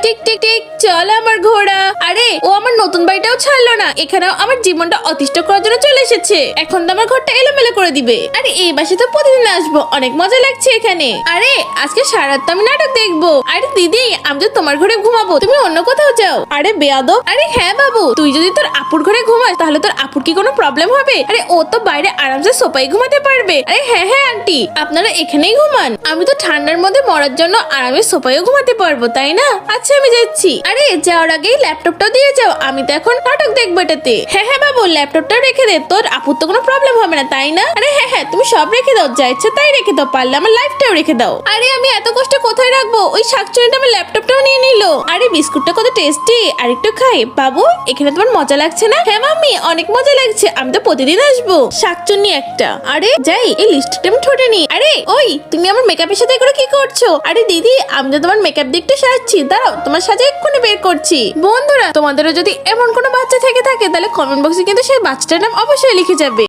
Tick tick tick, চল আমার ঘোড়া। আরে ও আমার নতুন বাড়িটাও ছাড়লো না, এখানেও আমার জীবনটা অতিষ্ঠ করার জন্য চলে এসেছে। এখন তো আমার ঘরটা এলোমেলো করে দিবে। আরে এই বাসে তো প্রতিদিন আসবো, অনেক মজা লাগছে এখানে। আরে আজকে সারা রাত তো আমি নাটক দেখবো। আরে দিদি, আমি তো তোমার ঘরে ঘুমাবো, তুমি অন্য কোথাও যাও। আরে বেয়াদব। আরে হ্যাঁ বাবু, তুই যদি তোর আপুর ঘরে ঘুমাস তাহলে তোর আপুর কি কোনো প্রবলেম হবে? আরে ও তো বাইরে আরামসে সোফায় ঘুমাতে পারবে। আরে হ্যাঁ হ্যাঁ আন্টি, আপনারা এখানেই ঘুমান। আমি তো ঠান্ডার মধ্যে মরার জন্য আরামে সোফায়ও ঘুমাতে পারবো, তাই না? আচ্ছা আমি যাচ্ছি। আরে যাওয়ার আগেই ল্যাপটপটাও দিয়ে যাও, আমি তো এখন নাটক দেখবো এটাতে। হ্যাঁ হ্যাঁ বাবু, ল্যাপটপটা রেখে দে, তোর আপুর তো কোনো প্রবলেম হবে না, তাই না? আরে হ্যাঁ হ্যাঁ, তুমি সব রেখে দাও, যা ইচ্ছে তাই রেখে দাও, পারলে আমার লাইফটাও রেখে দাও। আরে আমি এত কষ্ট কোথায় রাখবো? ওই শাকচুনিটা আমার ল্যাপটপটাও নিয়ে নিল। আরে বিস্কুটটা কত টেস্টি, আরেকটু খাই। বাবু এখানে তোমার মজা লাগছে না? হ্যাঁ মাম্মি, অনেক মজা লাগছে, আমি তো প্রতিদিন আসবো। শাকচুন্নি একটা। আরে যাই, এই লিস্টটা আমি ঠোঁটে নি। আরে ওই, তুমি আমার মেকআপের সাথে করে কি করছো? আরে দিদি, আমি তো তোমার মেকআপ দিকটা সাজছি, দাঁড়াও তোমার সাজে এক্ষুনি বের করছি। বন্ধুরা, তোমাদেরও যদি এমন কোনো বাচ্চা থেকে থাকে তাহলে কমেন্ট বক্সে কিন্তু সেই বাচ্চাটার নাম অবশ্যই লিখে যাবে।